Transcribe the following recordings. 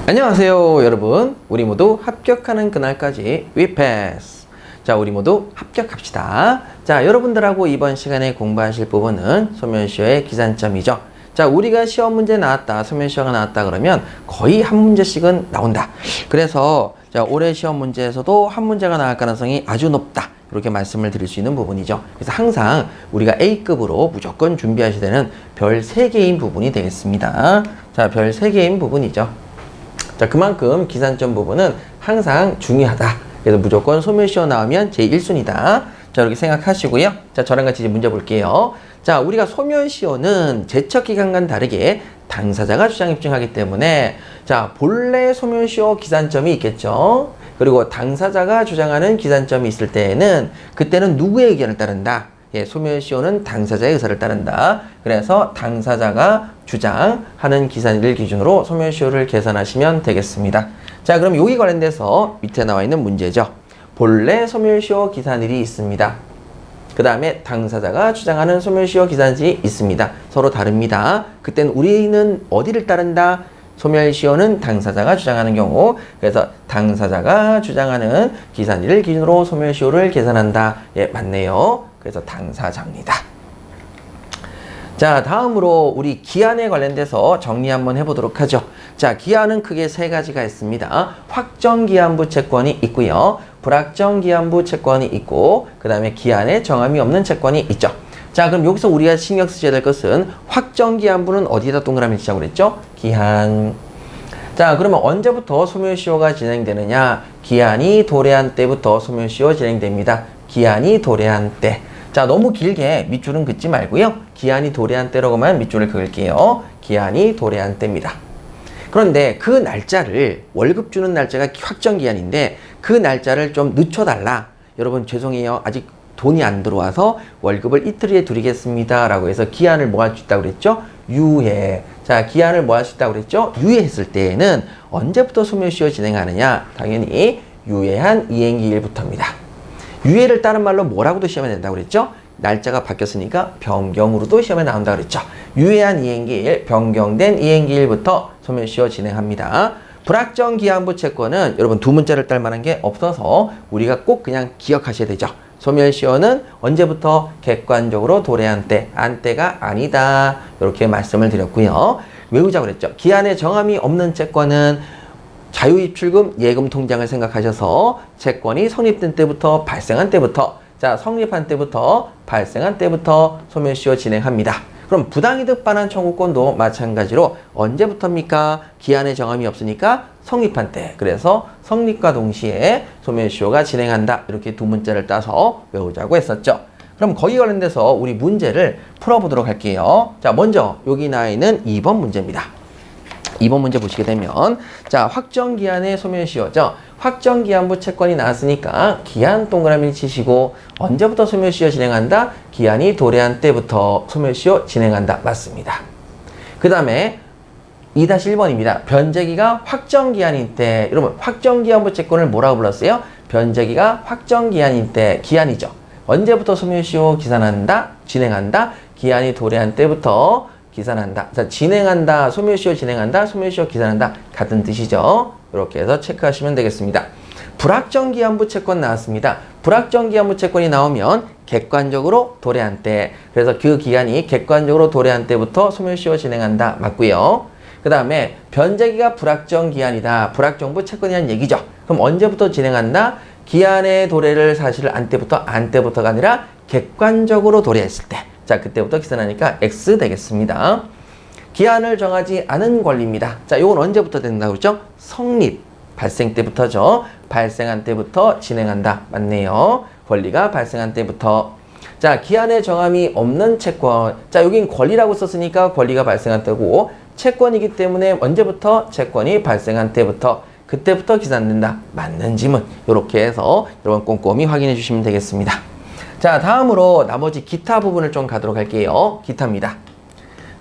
안녕하세요 여러분. 우리 모두 합격하는 그날까지 We Pass. 자, 우리 모두 합격합시다. 자, 여러분들하고 이번 시간에 공부하실 부분은 소멸시효의 기산점이죠. 자, 우리가 시험 문제 나왔다, 소멸시효가 나왔다 그러면 거의 한 문제씩은 나온다. 그래서 자, 올해 시험 문제에서도 한 문제가 나올 가능성이 아주 높다, 이렇게 말씀을 드릴 수 있는 부분이죠. 그래서 항상 우리가 A급으로 무조건 준비하셔야 되는 별 3개인 부분이 되겠습니다. 자, 별 3개인 부분이죠. 자, 그만큼 기산점 부분은 항상 중요하다. 그래서 무조건 소멸시효 나오면 제1순위다. 자, 이렇게 생각하시고요. 자, 저랑 같이 이제 문제 볼게요. 자, 우리가 소멸시효는 제척기간과는 다르게 당사자가 주장 입증하기 때문에 자, 본래 소멸시효 기산점이 있겠죠. 그리고 당사자가 주장하는 기산점이 있을 때에는 그때는 누구의 의견을 따른다? 예, 소멸시효는 당사자의 의사를 따른다. 그래서 당사자가 주장하는 기산일을 기준으로 소멸시효를 계산하시면 되겠습니다. 자, 그럼 여기 관련돼서 밑에 나와 있는 문제죠. 본래 소멸시효 기산일이 있습니다. 그 다음에 당사자가 주장하는 소멸시효 기산일이 있습니다. 서로 다릅니다. 그때는 우리는 어디를 따른다? 소멸시효는 당사자가 주장하는 경우, 그래서 당사자가 주장하는 기산일을 기준으로 소멸시효를 계산한다. 예, 맞네요. 그래서 당사자입니다. 자, 다음으로 우리 기한에 관련돼서 정리 한번 해보도록 하죠. 자, 기한은 크게 3가지가 있습니다. 확정기한부 채권이 있고요. 불확정기한부 채권이 있고, 그 다음에 기한에 정함이 없는 채권이 있죠. 자, 그럼 여기서 우리가 신경 쓰셔야 될 것은 확정기한부는 어디에다 동그라미 치자고 그랬죠? 기한. 자, 그러면 언제부터 소멸시효가 진행되느냐? 기한이 도래한 때부터 소멸시효 진행됩니다. 기한이 도래한 때. 자, 너무 길게 밑줄은 긋지 말고요. 기한이 도래한 때라고만 밑줄을 그을게요. 기한이 도래한 때입니다. 그런데 그 날짜를, 월급 주는 날짜가 확정기한인데 그 날짜를 좀 늦춰달라. 여러분 죄송해요. 아직 돈이 안 들어와서 월급을 이틀 후에 드리겠습니다. 라고 해서 기한을 뭐 할 수 있다고 그랬죠? 유예. 자, 기한을 뭐 할 수 있다고 그랬죠? 유예했을 때에는 언제부터 소멸시효 진행하느냐? 당연히 유예한 이행기일부터입니다. 유예를 다른 말로 뭐라고도 시험에 낸다고 그랬죠? 날짜가 바뀌었으니까 변경으로도 시험에 나온다고 그랬죠. 유예한 이행기일, 변경된 이행기일부터 소멸시효 진행합니다. 불확정기한부 채권은 여러분 두 문자를 딸 만한 게 없어서 우리가 꼭 그냥 기억하셔야 되죠. 소멸시효는 언제부터 객관적으로 도래한 때, 안 때가 아니다. 이렇게 말씀을 드렸고요. 외우자고 그랬죠. 기한에 정함이 없는 채권은 자유입출금 예금 통장을 생각하셔서 채권이 성립된 때부터 발생한 때부터, 자, 성립한 때부터 발생한 때부터 소멸시효 진행합니다. 그럼 부당이득 반환 청구권도 마찬가지로 언제부터입니까? 기한에 정함이 없으니까 성립한 때. 그래서 성립과 동시에 소멸시효가 진행한다. 이렇게 두 문자를 따서 외우자고 했었죠. 그럼 거기 관련돼서 우리 문제를 풀어보도록 할게요. 자, 먼저 여기 나와 있는 2번 문제입니다. 2번 문제 보시게 되면 자, 확정기한의 소멸시효죠. 확정기한부 채권이 나왔으니까 기한 동그라미 치시고 언제부터 소멸시효 진행한다? 기한이 도래한 때부터 소멸시효 진행한다. 맞습니다. 그 다음에 2-1번입니다. 변제기가 확정기한인 때, 여러분 확정기한부 채권을 뭐라고 불렀어요? 변제기가 확정기한인 때, 기한이죠. 언제부터 소멸시효 기산한다? 진행한다? 기한이 도래한 때부터 기산한다. 자, 진행한다, 소멸시효 진행한다, 소멸시효 기산한다. 같은 뜻이죠. 이렇게 해서 체크하시면 되겠습니다. 불확정기한부 채권 나왔습니다. 불확정기한부 채권이 나오면 객관적으로 도래한 때. 그래서 그 기간이 객관적으로 도래한 때부터 소멸시효 진행한다. 맞고요. 그 다음에 변제기가 불확정기한이다. 불확정부 채권이라는 얘기죠. 그럼 언제부터 진행한다? 기한의 도래를 사실 안 때부터가 아니라 객관적으로 도래했을 때. 자, 그때부터 기산하니까 X 되겠습니다. 기한을 정하지 않은 권리입니다. 자, 요건 언제부터 된다고 그랬죠? 성립, 발생 때부터죠. 발생한 때부터 진행한다. 맞네요. 권리가 발생한 때부터. 자, 기한에 정함이 없는 채권. 자, 여긴 권리라고 썼으니까 권리가 발생한 때고, 채권이기 때문에 언제부터? 채권이 발생한 때부터. 그때부터 기산된다. 맞는 지문. 이렇게 해서 여러분 꼼꼼히 확인해 주시면 되겠습니다. 자, 다음으로 나머지 기타 부분을 좀 가도록 할게요. 기타입니다.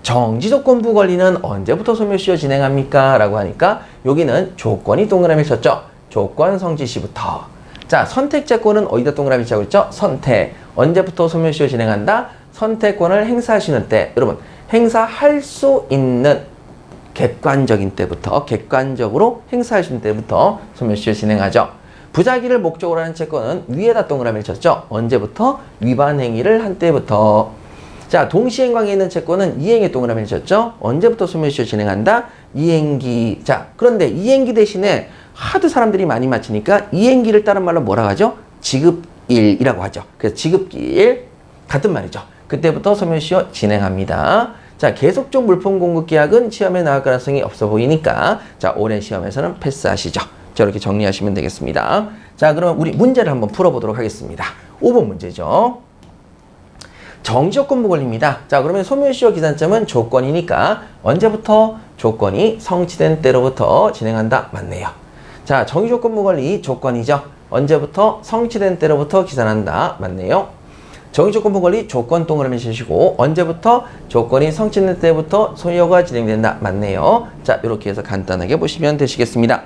정지조건부 권리는 언제부터 소멸시효 진행합니까? 라고 하니까 여기는 조건이 동그라미 쳤죠. 조건 성지 시부터. 자, 선택채권은 어디다 동그라미 치자고 했죠? 선택. 언제부터 소멸시효 진행한다? 선택권을 행사하시는 때. 여러분, 행사할 수 있는 객관적인 때부터, 객관적으로 행사할 수 있는 때부터 소멸시효 진행하죠. 부작위를 목적으로 하는 채권은 위에다 동그라미를 쳤죠. 언제부터? 위반 행위를 한 때부터. 자, 동시행광에 있는 채권은 이행의 동그라미를 쳤죠. 언제부터 소멸시효 진행한다? 이행기. 자, 그런데 이행기 대신에 하도 사람들이 많이 맞히니까 이행기를 다른 말로 뭐라고 하죠? 지급일이라고 하죠. 그래서 지급기일 같은 말이죠. 그때부터 소멸시효 진행합니다. 자, 계속적 물품 공급 계약은 시험에 나올 가능성이 없어 보이니까 자, 올해 시험에서는 패스하시죠. 자, 이렇게 정리하시면 되겠습니다. 자, 그러면 우리 문제를 한번 풀어보도록 하겠습니다. 5번 문제죠. 정지조건부 권리입니다. 자, 그러면 소멸시효 기산점은 조건이니까 언제부터? 조건이 성취된 때로부터 진행한다. 맞네요. 자, 정지조건부 권리 조건이죠. 언제부터? 성취된 때로부터 기산한다. 맞네요. 정의조건부 권리 조건 동그라미 치시고 언제부터? 조건이 성취된 때부터 소요가 진행된다. 맞네요. 자, 이렇게 해서 간단하게 보시면 되시겠습니다.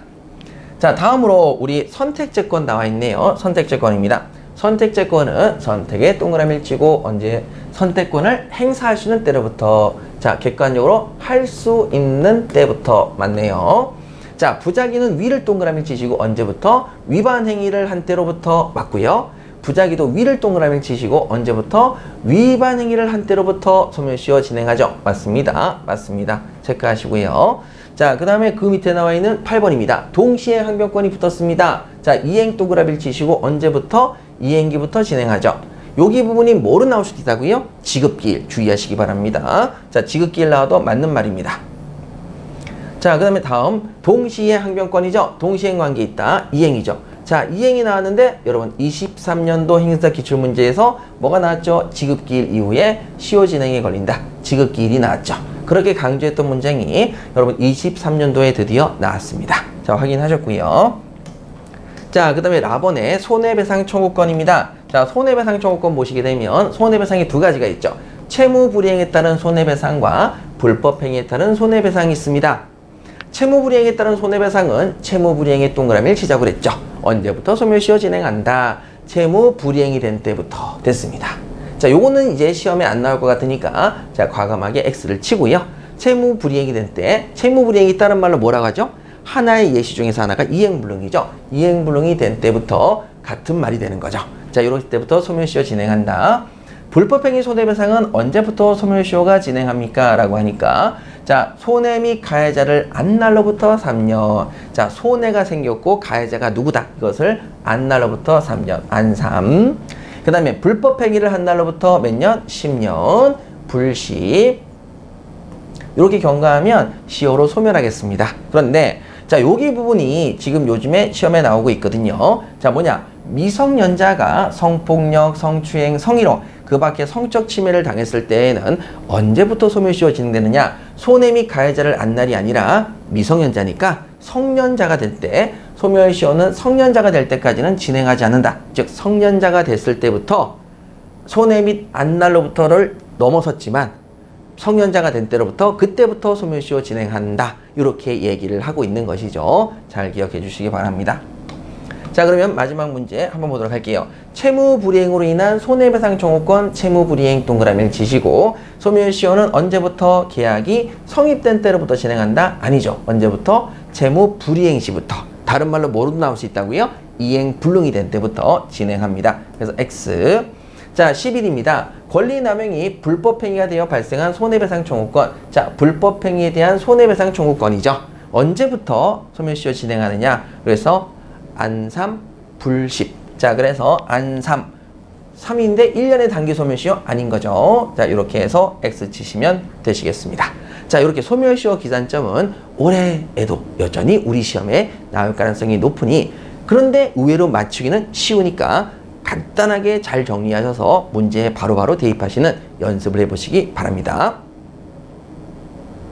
자, 다음으로 우리 선택제권 나와 있네요. 선택제권입니다. 선택제권은 선택에 동그라미를 치고 언제 선택권을 행사할 수 있는 때로부터 자, 객관적으로 할 수 있는 때부터 맞네요. 자, 부작위는 위를 동그라미 치시고 언제부터? 위반 행위를 한 때로부터 맞고요. 부작위도 위를 동그라미 치시고 언제부터? 위반 행위를 한 때로부터 소멸시효 진행하죠. 맞습니다. 맞습니다. 체크하시고요. 자, 그 다음에 그 밑에 나와 있는 8번입니다. 동시에 항변권이 붙었습니다. 자, 이행 동그라미를 치시고 언제부터? 이행기부터 진행하죠. 여기 부분이 뭐로 나올 수도 있다고요? 지급기일 주의하시기 바랍니다. 자, 지급기일 나와도 맞는 말입니다. 자, 그 다음에 다음 동시에 항변권이죠. 동시행관계 있다. 이행이죠. 자, 이행이 나왔는데 여러분 23년도 행사 기출문제에서 뭐가 나왔죠? 지급기일 이후에 시효 진행에 걸린다. 지급기일이 나왔죠. 그렇게 강조했던 문장이 여러분 23년도에 드디어 나왔습니다. 자, 확인하셨고요. 자, 그 다음에 라번의 손해배상 청구권입니다. 자, 손해배상 청구권 보시게 되면 손해배상이 두 가지가 있죠. 채무불이행에 따른 손해배상과 불법행위에 따른 손해배상이 있습니다. 채무불이행에 따른 손해배상은 채무불이행의 동그라미를 시작으로 했죠. 언제부터 소멸시효 진행한다? 채무불이행이 된 때부터 됐습니다. 자, 요거는 이제 시험에 안 나올 것 같으니까 자, 과감하게 X를 치고요. 채무불이행이 된 때, 채무불이행이 다른 말로 뭐라고 하죠? 하나의 예시 중에서 하나가 이행불능이죠. 이행불능이 된 때부터 같은 말이 되는 거죠. 자, 이럴 때부터 소멸시효 진행한다. 불법행위 손해배상은 언제부터 소멸시효가 진행합니까? 라고 하니까 자, 손해 및 가해자를 안 날로부터 3년. 자, 손해가 생겼고 가해자가 누구다? 이것을 안 날로부터 3년. 안3. 그 다음에 불법행위를 한 날로부터 몇 년? 10년. 불10. 이렇게 경과하면 시효로 소멸하겠습니다. 그런데 자, 여기 부분이 지금 요즘에 시험에 나오고 있거든요. 자, 뭐냐? 미성년자가 성폭력, 성추행, 성희롱 그 밖에 성적 침해를 당했을 때에는 언제부터 소멸시효 진행되느냐? 손해 및 가해자를 안 날이 아니라 미성년자니까 성년자가 될 때 소멸시효는 성년자가 될 때까지는 진행하지 않는다. 즉 성년자가 됐을 때부터 손해 및 안 날로부터를 넘어섰지만 성년자가 된 때로부터 그때부터 소멸시효 진행한다. 이렇게 얘기를 하고 있는 것이죠. 잘 기억해 주시기 바랍니다. 자, 그러면 마지막 문제 한번 보도록 할게요. 채무불이행으로 인한 손해배상 청구권 채무불이행 동그라미를 치시고 소멸시효는 언제부터 계약이 성립된 때로부터 진행한다? 아니죠. 언제부터? 채무불이행 시부터. 다른 말로 뭐로 나올 수 있다고요? 이행불능이 된 때부터 진행합니다. 그래서 X. 자, 11입니다. 권리남용이 불법행위가 되어 발생한 손해배상 청구권. 자, 불법행위에 대한 손해배상 청구권이죠. 언제부터 소멸시효 진행하느냐? 그래서 안3, 불10. 자, 그래서 안3. 3인데 1년의 단기 소멸시효 아닌 거죠. 자, 이렇게 해서 X 치시면 되시겠습니다. 자, 이렇게 소멸시효 기산점은 올해에도 여전히 우리 시험에 나올 가능성이 높으니 그런데 의외로 맞추기는 쉬우니까 간단하게 잘 정리하셔서 문제에 바로바로 대입하시는 연습을 해보시기 바랍니다.